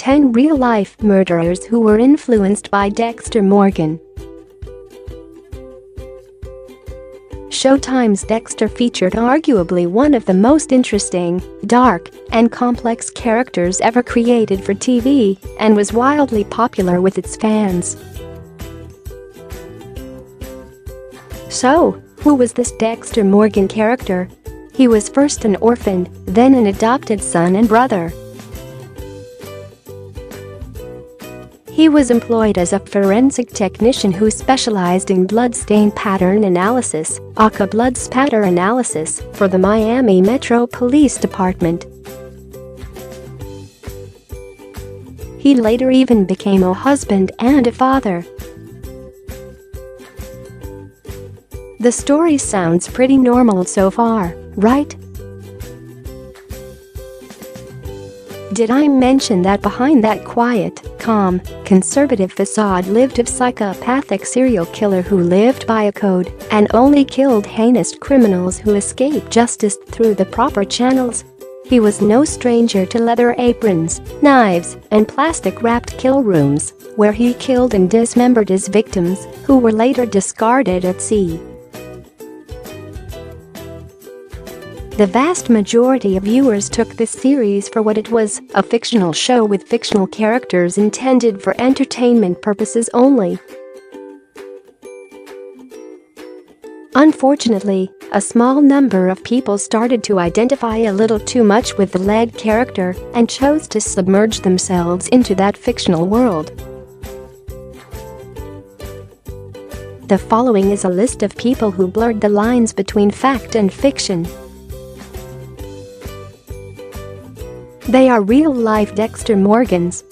10 real-life murderers who were influenced by Dexter Morgan. Showtime's Dexter featured arguably one of the most interesting, dark, and complex characters ever created for TV and was wildly popular with its fans. So, who was this Dexter Morgan character? He was first an orphan, then an adopted son and brother. He was employed as a forensic technician who specialized in bloodstain pattern analysis, aka blood spatter analysis, for the Miami Metro Police Department. He later even became a husband and a father. The story sounds pretty normal so far, right? Did I mention that behind that quiet, calm, conservative facade lived a psychopathic serial killer who lived by a code and only killed heinous criminals who escaped justice through the proper channels? He was no stranger to leather aprons, knives, and plastic-wrapped kill rooms, where he killed and dismembered his victims, who were later discarded at sea. The vast majority of viewers took this series for what it was, a fictional show with fictional characters intended for entertainment purposes only. Unfortunately, a small number of people started to identify a little too much with the lead character and chose to submerge themselves into that fictional world. The following is a list of people who blurred the lines between fact and fiction. They are real-life Dexter Morgans.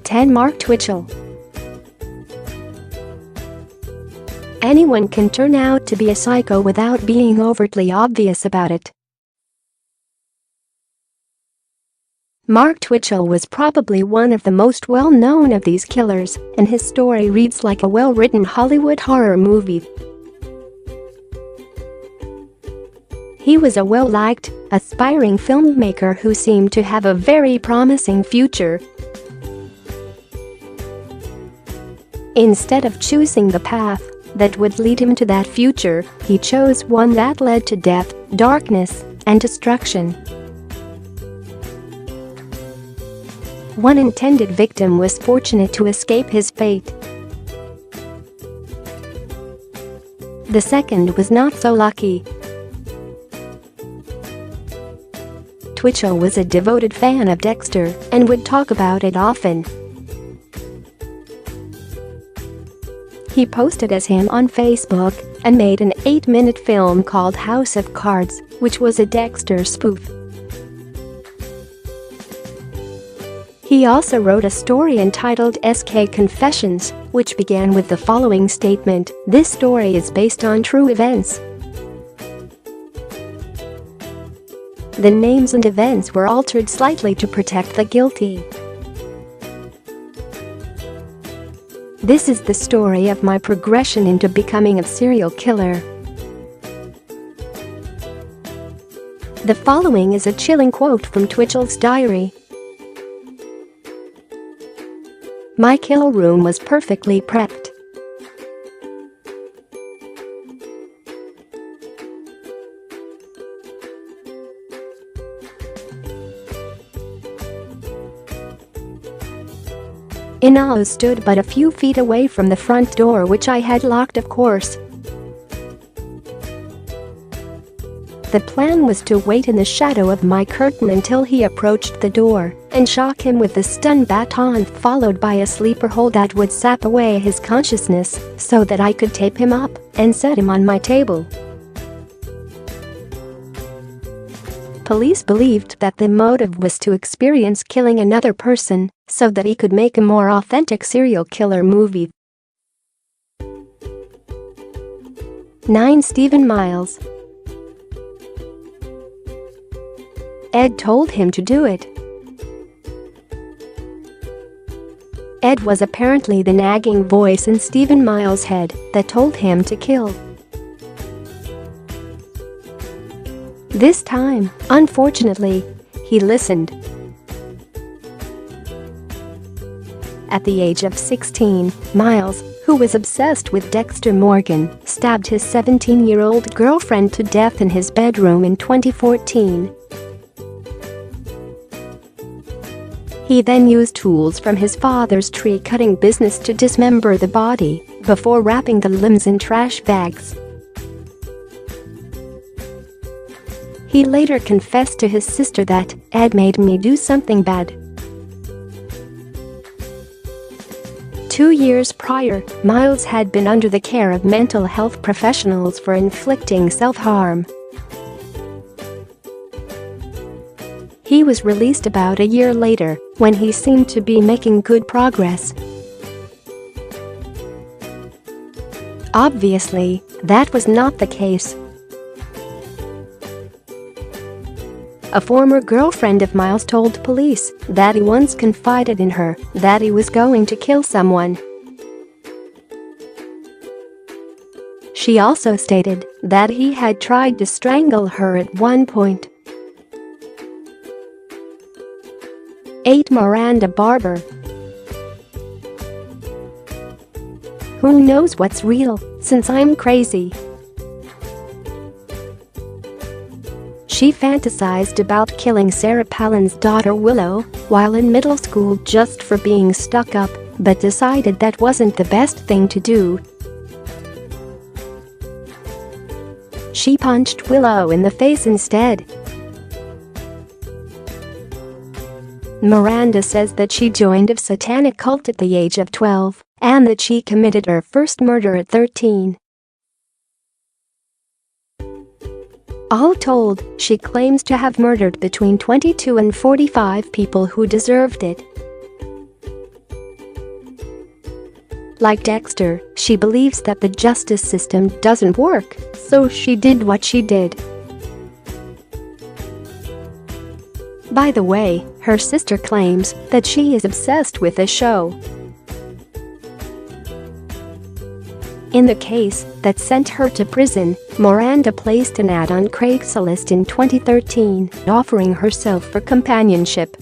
10. Mark Twitchell. Anyone can turn out to be a psycho without being overtly obvious about it. Mark Twitchell was probably one of the most well-known of these killers, and his story reads like a well-written Hollywood horror movie. He was a well-liked, aspiring filmmaker who seemed to have a very promising future. Instead of choosing the path that would lead him to that future, he chose one that led to death, darkness, and destruction. One intended victim was fortunate to escape his fate. The second was not so lucky. Twitchell was a devoted fan of Dexter and would talk about it often. He posted as him on Facebook and made an 8-minute film called House of Cards, which was a Dexter spoof. He also wrote a story entitled SK Confessions, which began with the following statement: "This story is based on true events." The names and events were altered slightly to protect the guilty. This is the story of my progression into becoming a serial killer. The following is a chilling quote from Twitchell's diary. My kill room was perfectly prepped. Inalo stood but a few feet away from the front door, which I had locked, of course. The plan was to wait in the shadow of my curtain until he approached the door and shock him with the stun baton, followed by a sleeper hold that would sap away his consciousness so that I could tape him up and set him on my table. Police believed that the motive was to experience killing another person so that he could make a more authentic serial killer movie. 9. Stephen Miles. Ed told him to do it. Ed was apparently the nagging voice in Stephen Miles' head that told him to kill. This time, unfortunately, he listened. At the age of 16, Miles, who was obsessed with Dexter Morgan, stabbed his 17-year-old girlfriend to death in his bedroom in 2014. He then used tools from his father's tree-cutting business to dismember the body, before wrapping the limbs in trash bags. He later confessed to his sister that "Ed made me do something bad." 2 years prior, Miles had been under the care of mental health professionals for inflicting self-harm. He was released about a year later, when he seemed to be making good progress. Obviously, that was not the case. A former girlfriend of Miles told police that he once confided in her that he was going to kill someone. She also stated that he had tried to strangle her at one point. 8. Miranda Barbour. Who knows what's real, since I'm crazy? She fantasized about killing Sarah Palin's daughter Willow while in middle school just for being stuck up, but decided that wasn't the best thing to do. She punched Willow in the face instead. Miranda says that she joined a satanic cult at the age of 12 and that she committed her first murder at 13. All told, she claims to have murdered between 22 and 45 people who deserved it. Like Dexter, she believes that the justice system doesn't work, so she did what she did. By the way, her sister claims that she is obsessed with the show. In the case that sent her to prison, Miranda placed an ad on Craigslist in 2013, offering herself for companionship.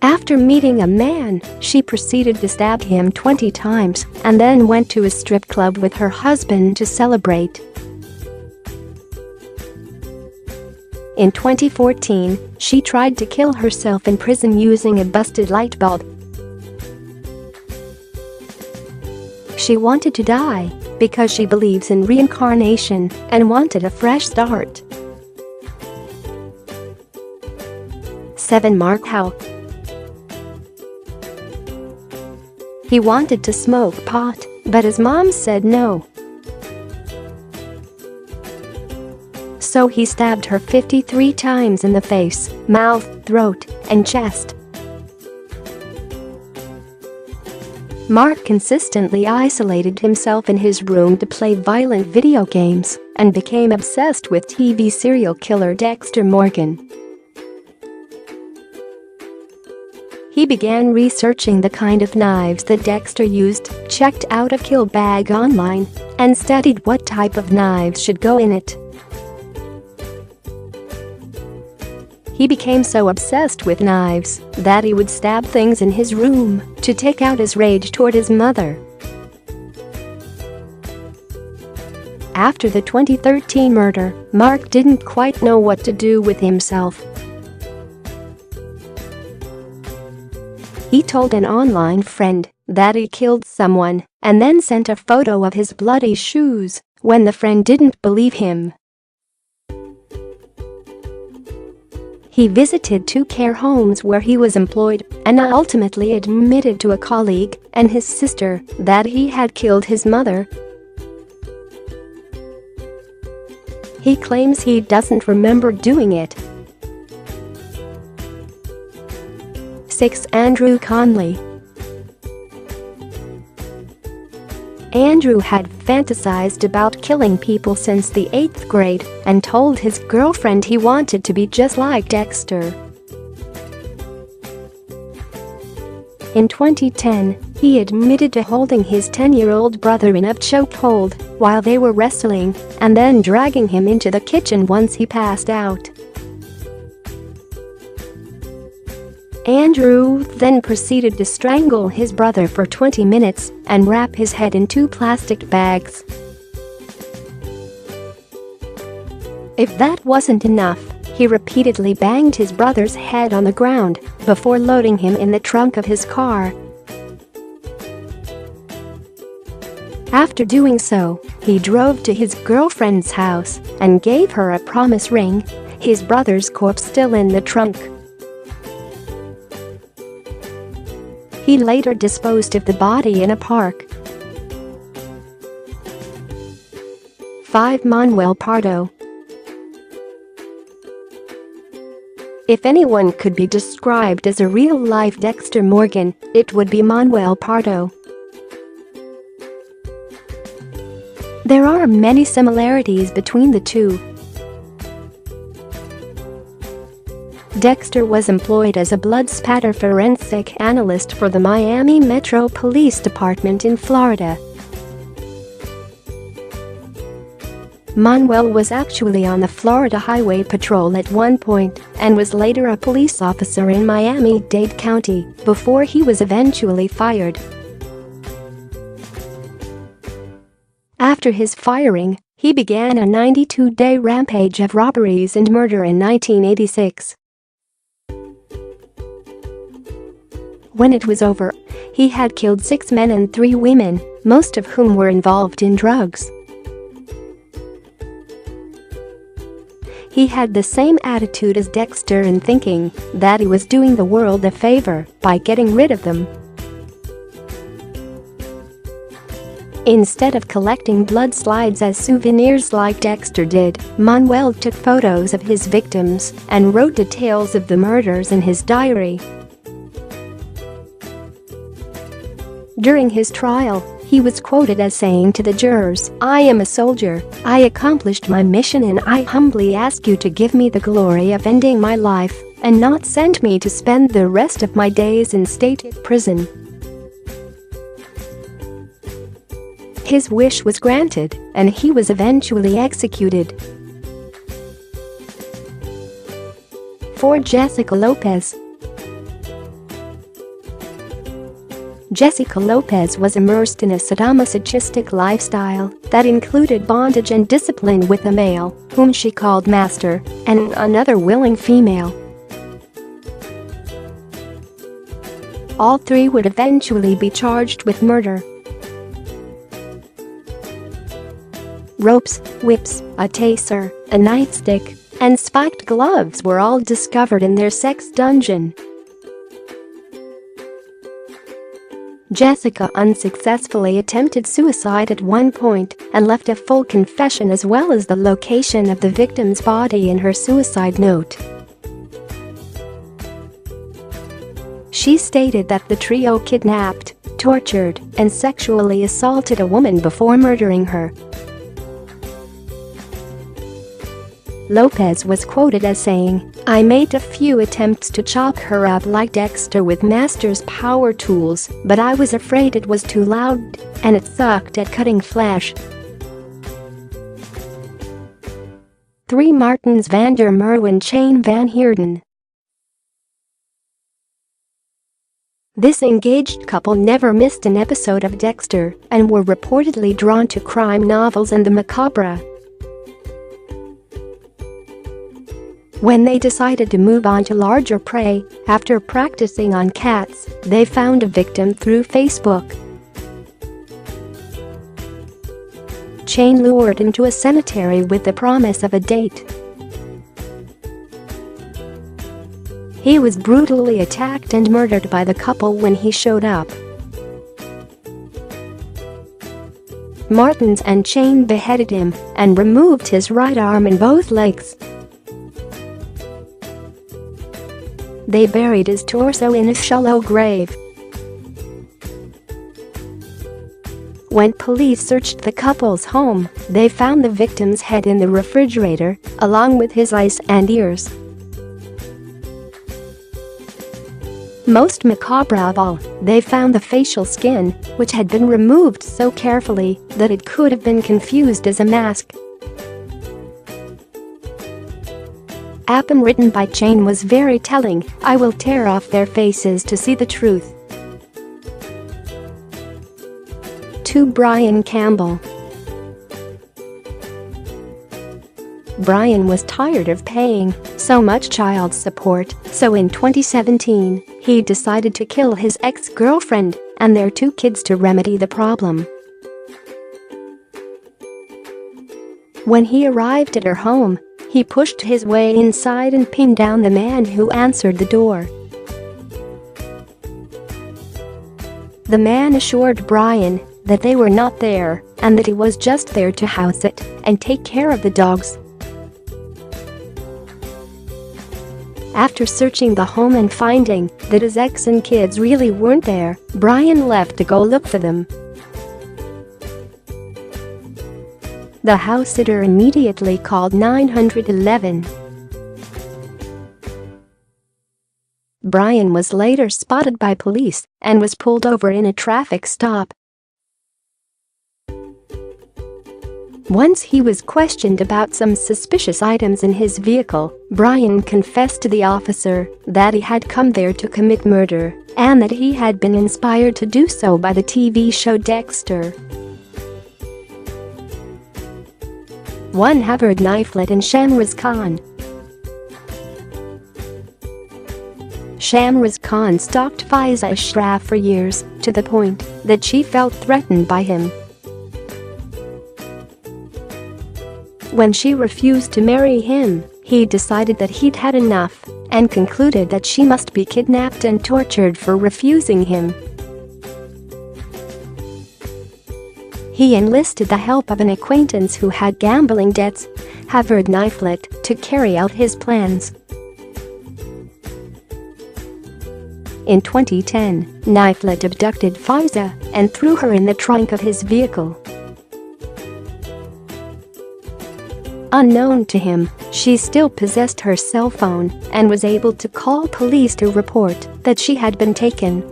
After meeting a man, she proceeded to stab him 20 times and then went to a strip club with her husband to celebrate. In 2014, she tried to kill herself in prison using a busted light bulb. She wanted to die because she believes in reincarnation and wanted a fresh start. 7. Mark Howe. He wanted to smoke pot, but his mom said no. So he stabbed her 53 times in the face, mouth, throat, and chest. Mark consistently isolated himself in his room to play violent video games and became obsessed with TV serial killer Dexter Morgan. He began researching the kind of knives that Dexter used, checked out a kill bag online, and studied what type of knives should go in it. He became so obsessed with knives that he would stab things in his room to take out his rage toward his mother. After the 2013 murder, Mark didn't quite know what to do with himself. He told an online friend that he killed someone and then sent a photo of his bloody shoes when the friend didn't believe him. He visited 2 care homes where he was employed and ultimately admitted to a colleague and his sister that he had killed his mother. He claims he doesn't remember doing it. 6. Andrew Conley. Andrew had fantasized about killing people since the 8th grade and told his girlfriend he wanted to be just like Dexter. In 2010, He admitted to holding his 10-year-old brother in a chokehold while they were wrestling and then dragging him into the kitchen once he passed out. Andrew then proceeded to strangle his brother for 20 minutes and wrap his head in 2 plastic bags. If that wasn't enough, he repeatedly banged his brother's head on the ground before loading him in the trunk of his car. After doing so, he drove to his girlfriend's house and gave her a promise ring, his brother's corpse still in the trunk. He later disposed of the body in a park. 5. Manuel Pardo. If anyone could be described as a real-life Dexter Morgan, it would be Manuel Pardo. There are many similarities between the two. Dexter was employed as a blood spatter forensic analyst for the Miami Metro Police Department in Florida. Manuel was actually on the Florida Highway Patrol at one point and was later a police officer in Miami-Dade County before he was eventually fired. After his firing, he began a 92-day rampage of robberies and murder in 1986. When it was over, he had killed 6 men and 3 women, most of whom were involved in drugs. He had the same attitude as Dexter in thinking that he was doing the world a favor by getting rid of them. Instead of collecting blood slides as souvenirs like Dexter did, Manuel took photos of his victims and wrote details of the murders in his diary. During his trial, he was quoted as saying to the jurors, "I am a soldier, I accomplished my mission, and I humbly ask you to give me the glory of ending my life and not send me to spend the rest of my days in state prison." His wish was granted, and he was eventually executed. 4. Jessica Lopez. Jessica Lopez was immersed in a sadomasochistic lifestyle that included bondage and discipline with a male, whom she called master, and another willing female. All 3 would eventually be charged with murder. Ropes, whips, a taser, a nightstick, and spiked gloves were all discovered in their sex dungeon. Jessica unsuccessfully attempted suicide at one point and left a full confession as well as the location of the victim's body in her suicide note. She stated that the trio kidnapped, tortured, and sexually assaulted a woman before murdering her. Lopez was quoted as saying, "I made a few attempts to chop her up like Dexter with Master's power tools, but I was afraid it was too loud and it sucked at cutting flesh." 3. Martins van der Merwe and Shane van Heerden. This engaged couple never missed an episode of Dexter and were reportedly drawn to crime novels and the macabre. When they decided to move on to larger prey, after practicing on cats, they found a victim through Facebook. Shane lured him to a cemetery with the promise of a date. He was brutally attacked and murdered by the couple when he showed up. Martins and Shane beheaded him and removed his right arm and both legs. They buried his torso in a shallow grave. When police searched the couple's home, they found the victim's head in the refrigerator, along with his eyes and ears. Most macabre of all, they found the facial skin, which had been removed so carefully that it could have been confused as a mask. Apam written by Shane was very telling. I will tear off their faces to see the truth. To Brian Campbell. Brian was tired of paying so much child support, so in 2017, he decided to kill his ex-girlfriend and their 2 kids to remedy the problem. When he arrived at her home, he pushed his way inside and pinned down the man who answered the door. The man assured Brian that they were not there and that he was just there to house it and take care of the dogs. After searching the home and finding that his ex and kids really weren't there, Brian left to go look for them. The house sitter immediately called 911. Brian was later spotted by police and was pulled over in a traffic stop. Once he was questioned about some suspicious items in his vehicle, Brian confessed to the officer that he had come there to commit murder and that he had been inspired to do so by the TV show Dexter. One Harvard knifelet in Shamraz Khan. Shamraz Khan stalked Faiza Ashraf for years, to the point that she felt threatened by him. When she refused to marry him, he decided that he'd had enough and concluded that she must be kidnapped and tortured for refusing him. He enlisted the help of an acquaintance who had gambling debts, Harvard knifelet, to carry out his plans. In 2010, Knifelet abducted Faiza and threw her in the trunk of his vehicle. Unknown to him, she still possessed her cell phone and was able to call police to report that she had been taken.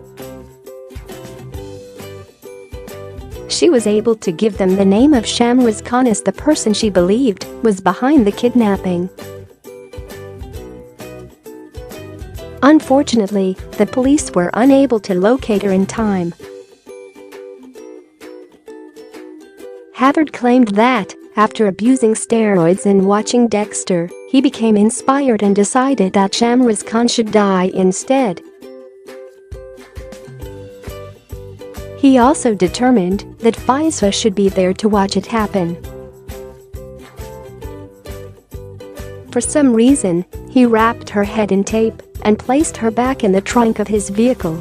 She was able to give them the name of Shamraz Khan as the person she believed was behind the kidnapping. Unfortunately, the police were unable to locate her in time. Harvard claimed that, after abusing steroids and watching Dexter, he became inspired and decided that Shamraz Khan should die instead. He also determined that Faiza should be there to watch it happen. For some reason, he wrapped her head in tape and placed her back in the trunk of his vehicle.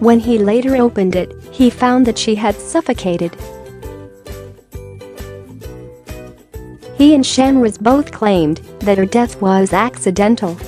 When he later opened it, he found that she had suffocated. He and Shamraz both claimed that her death was accidental.